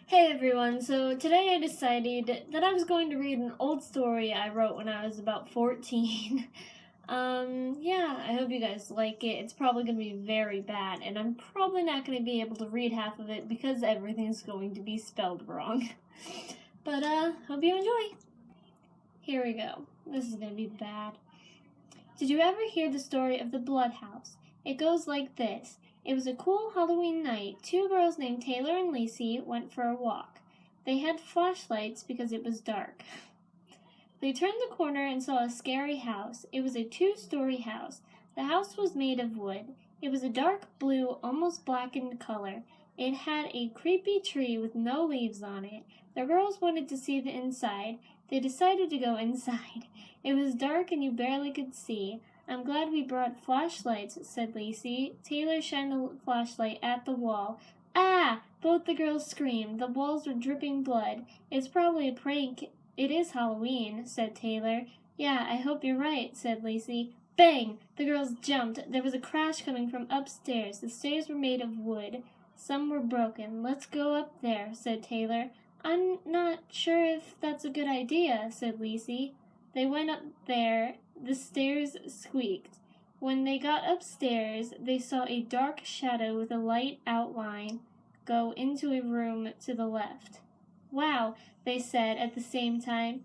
Hey everyone, so today I decided that I was going to read an old story I wrote when I was about 14. Yeah, I hope you guys like it. It's probably going to be very bad, and I'm probably not going to be able to read half of it because everything's going to be spelled wrong. But, hope you enjoy. Here we go. This is going to be bad. Did you ever hear the story of the Blood House? It goes like this. It was a cool Halloween night. Two girls named Taylor and Lacey went for a walk. They had flashlights because it was dark. They turned the corner and saw a scary house. It was a two-story house. The house was made of wood. It was a dark blue, almost blackened color. It had a creepy tree with no leaves on it. The girls wanted to see the inside. They decided to go inside. It was dark and you barely could see. I'm glad we brought flashlights, said Lacey. Taylor shined the flashlight at the wall. Ah! Both the girls screamed. The walls were dripping blood. It's probably a prank. It is Halloween, said Taylor. Yeah, I hope you're right, said Lacey. Bang! The girls jumped. There was a crash coming from upstairs. The stairs were made of wood. Some were broken. Let's go up there, said Taylor. I'm not sure if that's a good idea, said Lacey. They went up there. The stairs squeaked. When they got upstairs, they saw a dark shadow with a light outline go into a room to the left. Wow, they said at the same time.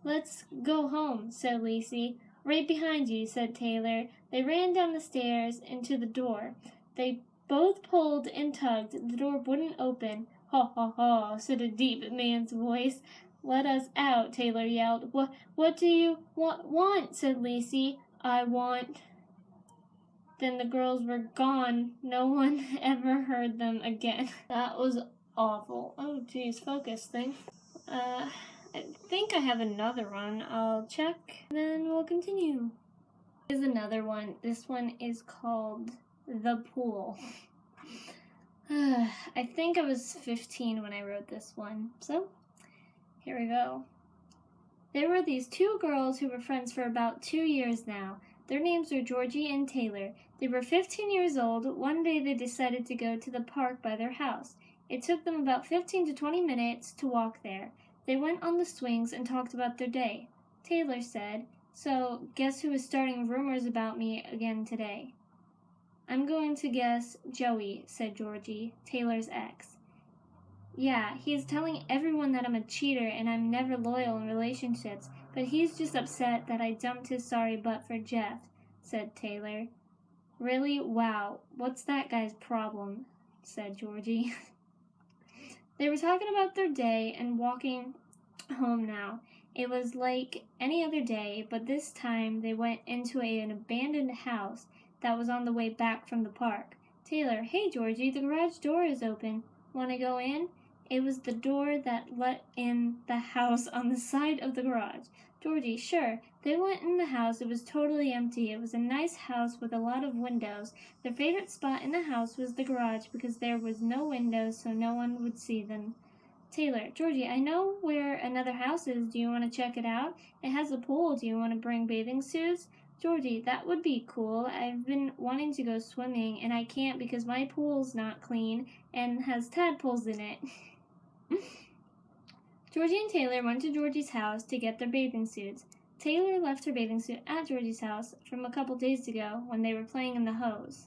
Let's go home, said Lacey. Right behind you, said Taylor. They ran down the stairs and to the door. They both pulled and tugged. The door wouldn't open. Ha ha ha, said a deep man's voice. Let us out, Taylor yelled. What do you want, said Lacey. I want... Then the girls were gone. No one ever heard them again. That was awful. Oh, geez, focus thing. I think I have another one. I'll check, then we'll continue. Here's another one. This one is called The Pool. I think I was 15 when I wrote this one, so here we go. There were these two girls who were friends for about 2 years now. Their names were Georgie and Taylor. They were 15 years old. One day they decided to go to the park by their house. It took them about 15 to 20 minutes to walk there. They went on the swings and talked about their day. Taylor said, "So, guess who is starting rumors about me again today?" "I'm going to guess Joey," said Georgie, Taylor's ex. "Yeah, he's telling everyone that I'm a cheater and I'm never loyal in relationships, but he's just upset that I dumped his sorry butt for Jeff," said Taylor. "Really? Wow. What's that guy's problem?" said Georgie. They were talking about their day and walking home now. It was like any other day, but this time they went into an abandoned house that was on the way back from the park. Taylor, "Hey Georgie, the garage door is open. Want to go in?" It was the door that let in the house on the side of the garage. Georgie, "Sure." They went in the house. It was totally empty. It was a nice house with a lot of windows. Their favorite spot in the house was the garage because there was no windows so no one would see them. Taylor, "Georgie, I know where another house is. Do you want to check it out? It has a pool. Do you want to bring bathing suits?" Georgie, "That would be cool. I've been wanting to go swimming and I can't because my pool's not clean and has tadpoles in it." Georgie and Taylor went to Georgie's house to get their bathing suits. Taylor left her bathing suit at Georgie's house from a couple days ago when they were playing in the hose.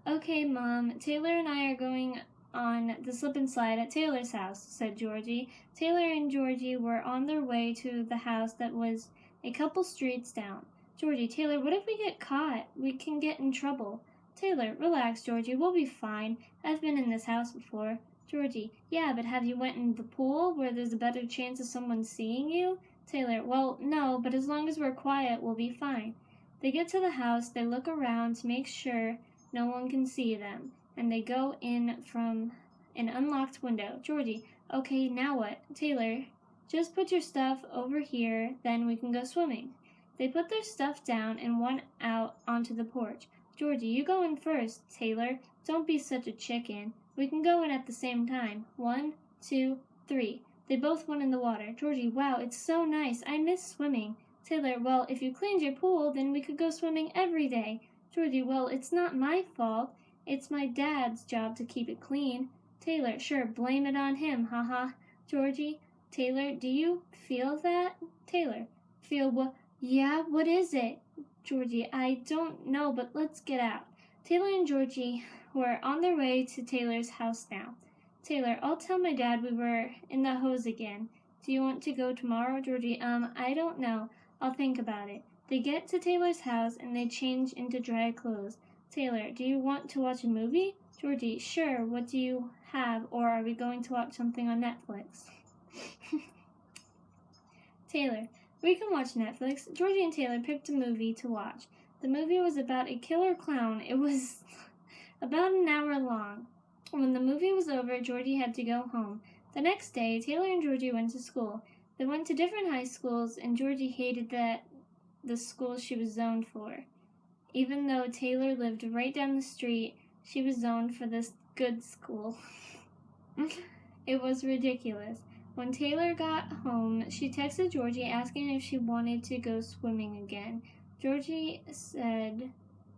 "Okay, Mom, Taylor and I are going on the slip and slide at Taylor's house," said Georgie. Taylor and Georgie were on their way to the house that was a couple streets down. Georgie, "Taylor, what if we get caught? We can get in trouble." Taylor, "Relax, Georgie, we'll be fine. I've been in this house before." Georgie, "Yeah, but have you went in the pool where there's a better chance of someone seeing you?" Taylor, "Well, no, but as long as we're quiet, we'll be fine." They get to the house, they look around to make sure no one can see them, and they go in from an unlocked window. Georgie, "Okay, now what?" Taylor, "Just put your stuff over here, then we can go swimming." They put their stuff down and went out onto the porch. Georgie, "You go in first." Taylor, "Don't be such a chicken. We can go in at the same time. 1, 2, 3. They both went in the water. Georgie, "Wow, it's so nice. I miss swimming." Taylor, "Well, if you cleaned your pool, then we could go swimming every day." Georgie, "Well, it's not my fault. It's my dad's job to keep it clean." Taylor, sure, blame it on him, haha. Georgie, Taylor, do you feel that? Taylor, feel what? Yeah, what is it? Georgie, I don't know, but let's get out. Taylor and Georgie were on their way to Taylor's house now. Taylor, I'll tell my dad we were in the hose again. Do you want to go tomorrow? Georgie, I don't know. I'll think about it. They get to Taylor's house and they change into dry clothes. Taylor, do you want to watch a movie? Georgie, sure. What do you have? Or are we going to watch something on Netflix? Taylor, we can watch Netflix. Georgie and Taylor picked a movie to watch. The movie was about a killer clown. It was about an hour long. When the movie was over, Georgie had to go home. The next day, Taylor and Georgie went to school. They went to different high schools, and Georgie hated the school she was zoned for. Even though Taylor lived right down the street, she was zoned for this good school. It was ridiculous. When Taylor got home, she texted Georgie asking if she wanted to go swimming again. Georgie said,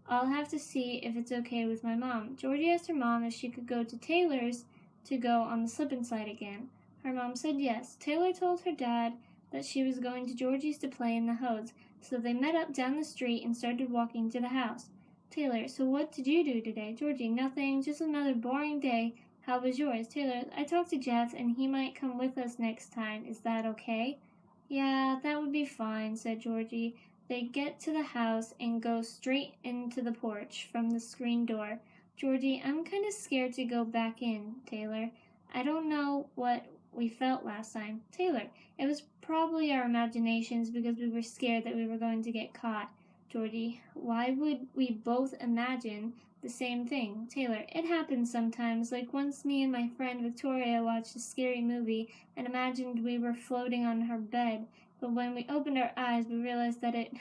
I'll have to see if it's okay with my mom. Georgie asked her mom if she could go to Taylor's to go on the slip and slide again. Her mom said yes. Taylor told her dad that she was going to Georgie's to play in the hose, so they met up down the street and started walking to the house. Taylor, so what did you do today? Georgie, nothing, just another boring day. How was yours? Taylor, I talked to Jeff and he might come with us next time. Is that okay? Yeah, that would be fine, said Georgie. They get to the house and go straight into the porch from the screen door. Georgie, I'm kind of scared to go back in, Taylor. I don't know what we felt last time. Taylor, it was probably our imaginations because we were scared that we were going to get caught. Georgie, why would we both imagine the same thing? Taylor, it happens sometimes, like once me and my friend Victoria watched a scary movie and imagined we were floating on her bed, but when we opened our eyes we realized that it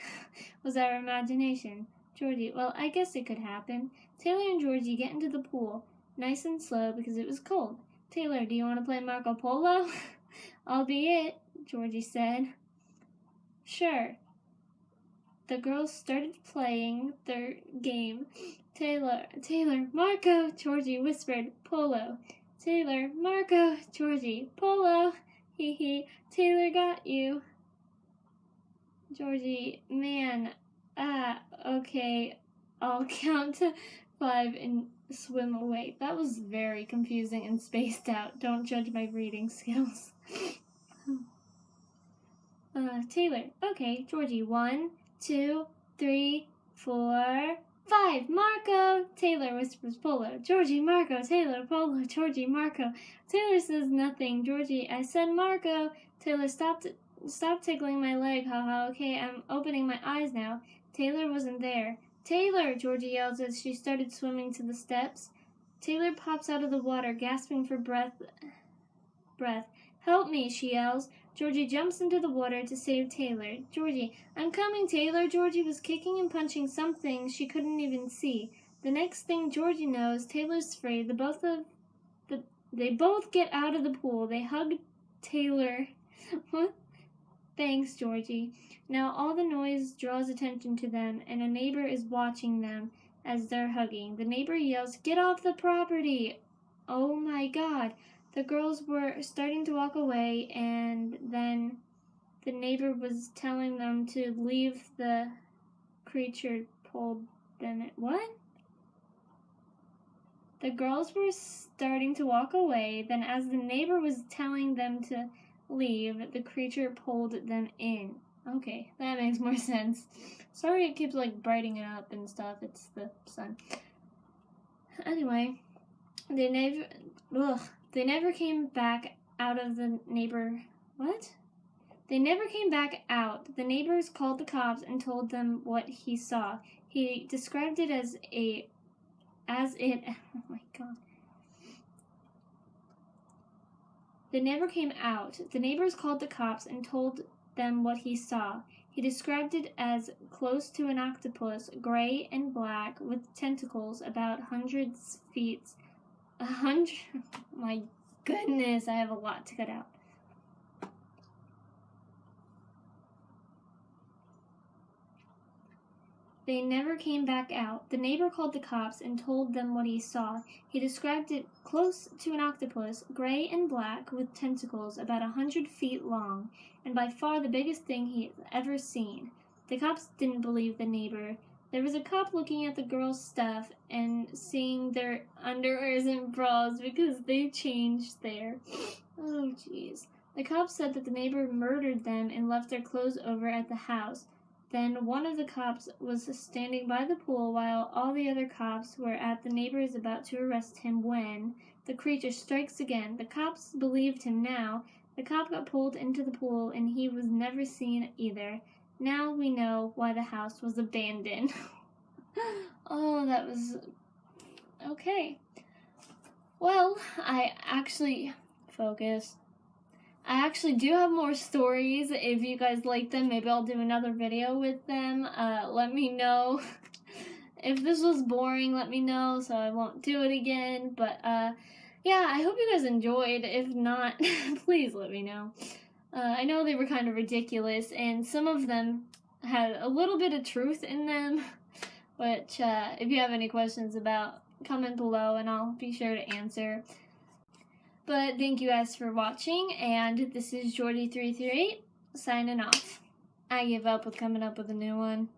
was our imagination. Georgie, well, I guess it could happen. Taylor and Georgie get into the pool, nice and slow because it was cold. Taylor, do you want to play Marco Polo? I'll be it, Georgie said. Sure. The girls started playing their game. Taylor, Marco, Georgie whispered, Polo. Taylor, Marco, Georgie, Polo. Hee hee, Taylor got you. Georgie, man, okay, I'll count to 5 and swim away. That was very confusing and spaced out. Don't judge my reading skills. Taylor, okay, Georgie, 1, 2, 3, 4, 5. Marco! Taylor whispers Polo. Georgie, Marco, Taylor, Polo, Georgie, Marco. Taylor says nothing. Georgie, I said Marco. Taylor, stop tickling my leg, haha. Okay, I'm opening my eyes now. Taylor wasn't there. Taylor! Georgie yells as she started swimming to the steps. Taylor pops out of the water, gasping for breath. Help me, she yells. Georgie jumps into the water to save Taylor. Georgie, I'm coming, Taylor. Georgie was kicking and punching something she couldn't even see. The next thing Georgie knows, Taylor's free. They both get out of the pool. They hug Taylor. What? Thanks, Georgie. Now all the noise draws attention to them, and a neighbor is watching them as they're hugging. The neighbor yells, Get off the property! Oh my God! The girls were starting to walk away, and then the neighbor was telling them to leave. The creature pulled them in. What? The girls were starting to walk away, then as the neighbor was telling them to leave, the creature pulled them in. Okay, that makes more sense. Sorry it keeps like brightening up and stuff. It's the sun. Anyway, they never came back out of the neighbor. What? They never came back out. The neighbors called the cops and told them what he saw. He described it oh my God. They never came out. The neighbors called the cops and told them what he saw. He described it as close to an octopus, gray and black, with tentacles about 100 feet. 100? My goodness, I have a lot to cut out. They never came back out. The neighbor called the cops and told them what he saw. He described it close to an octopus, gray and black, with tentacles about 100 feet long, and by far the biggest thing he had ever seen. The cops didn't believe the neighbor. There was a cop looking at the girls' stuff and seeing their underwears and bras because they changed there. Oh, jeez. The cops said that the neighbor murdered them and left their clothes over at the house. Then one of the cops was standing by the pool while all the other cops were at the neighbors about to arrest him when the creature strikes again. The cops believed him now. The cop got pulled into the pool and he was never seen either. Now we know why the house was abandoned. Oh, that was... okay. Well, I actually do have more stories. If you guys like them, maybe I'll do another video with them. Let me know. If this was boring, let me know so I won't do it again. But, yeah, I hope you guys enjoyed. If not, please let me know. I know they were kind of ridiculous, and some of them had a little bit of truth in them, which, if you have any questions about, comment below and I'll be sure to answer. But thank you guys for watching, and this is stori3s signing off. I give up with coming up with a new one.